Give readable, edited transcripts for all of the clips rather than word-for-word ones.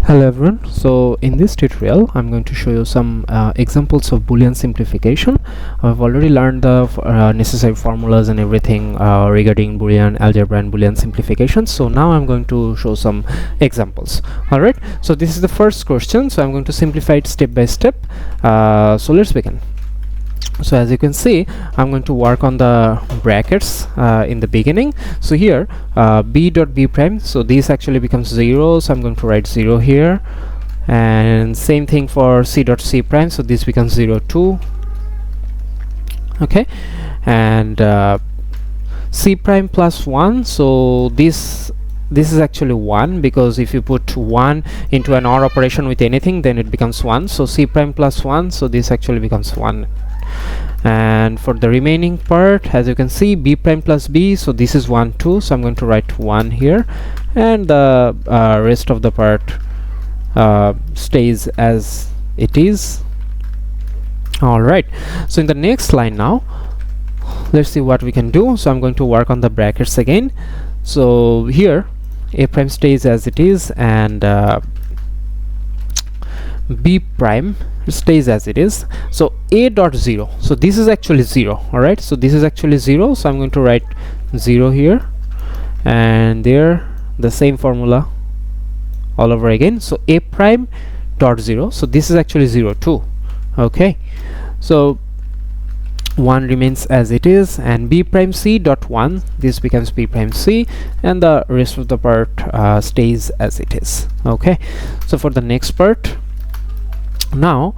Hello everyone. So in this tutorial I'm going to show you some examples of Boolean simplification. I've already learned the necessary formulas and everything regarding Boolean algebra and Boolean simplification. So now I'm going to show some examples. Alright, so this is the first question, so I'm going to simplify it step by step. So let's begin. So as you can see, I'm going to work on the brackets in the beginning. So here b dot b prime, so this actually becomes 0, so I'm going to write 0 here, and same thing for c dot c prime, so this becomes 0 2. Okay, and c prime plus 1, so this is actually 1, because if you put 1 into an OR operation with anything, then it becomes 1. So c prime plus 1, so this actually becomes 1. And for the remaining part, as you can see, b prime plus b, so this is 1 2, so I'm going to write 1 here, and the rest of the part stays as it is. Alright, so in the next line now, let's see what we can do. So I'm going to work on the brackets again. So here a prime stays as it is, and b prime stays as it is. So a dot 0, so this is actually 0. Alright, so this is actually 0, so I'm going to write 0 here, and there the same formula all over again. So a prime dot 0, so this is actually 0 2. Okay, so 1 remains as it is, and b prime c dot 1, this becomes b prime c, and the rest of the part stays as it is. Okay, so for the next part now,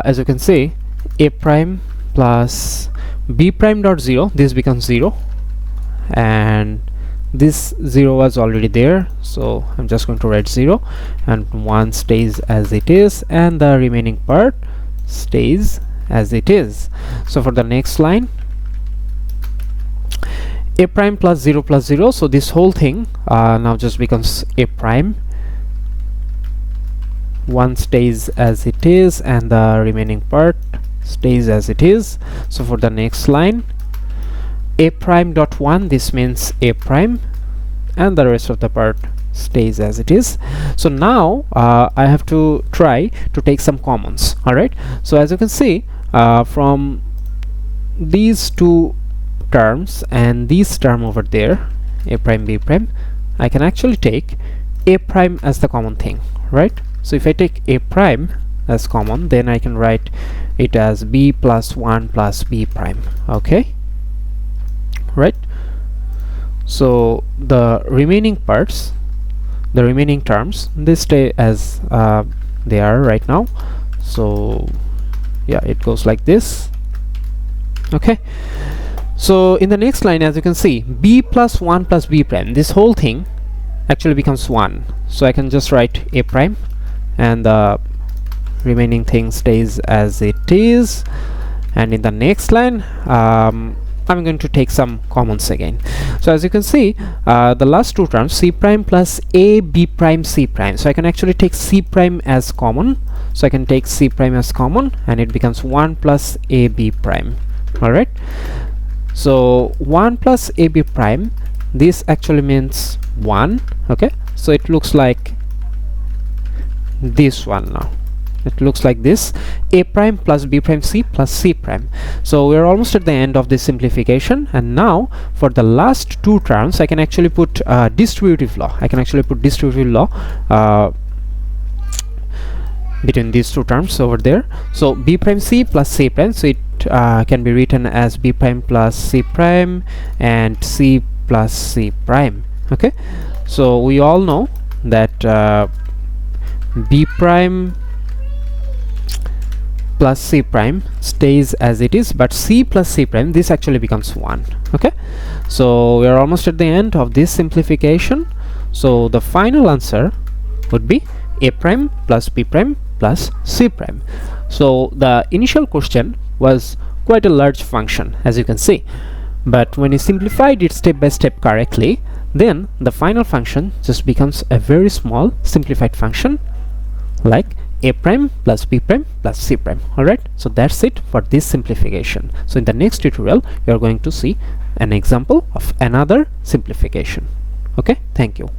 as you can see, a prime plus b prime dot 0, this becomes 0, and this 0 was already there, so I'm just going to write 0, and 1 stays as it is, and the remaining part stays as it is. So for the next line, a prime plus 0 plus 0, so this whole thing now just becomes a prime. 1 stays as it is, and the remaining part stays as it is. So for the next line, a prime dot 1, this means a prime, and the rest of the part stays as it is. So now I have to try to take some commons. Alright, so as you can see, from these two terms and this term over there, a prime b prime, I can actually take a prime as the common thing, right? So if I take a prime as common, then I can write it as b plus 1 plus b prime. Okay, right? So the remaining parts, the remaining terms, they stay as they are right now. So yeah, it goes like this. Okay, so in the next line, as you can see, b plus 1 plus b prime, this whole thing actually becomes 1, so I can just write a prime, and the remaining thing stays as it is. And in the next line, I'm going to take some commons again. So as you can see, the last two terms, c prime plus a b prime c prime, so I can actually take c prime as common, so I can take c prime as common, and it becomes 1 plus a b prime. Alright, so 1 plus a b prime, this actually means 1. Okay, so it looks like this one now. It looks like this, a prime plus b prime c plus c prime. So we're almost at the end of this simplification, and now for the last two terms, I can actually put distributive law. I can actually put distributive law between these two terms over there. So b prime c plus c prime, so it can be written as b prime plus c prime and c plus c prime. Okay, so we all know that b prime plus c prime stays as it is, but c plus c prime, this actually becomes 1. Okay, so we are almost at the end of this simplification. So the final answer would be a prime plus b prime plus c prime. So the initial question was quite a large function, as you can see, but when you simplified it step by step correctly, then the final function just becomes a very small simplified function like a prime plus b prime plus c prime. Alright, so that's it for this simplification. So in the next tutorial, you are going to see an example of another simplification. Okay, thank you.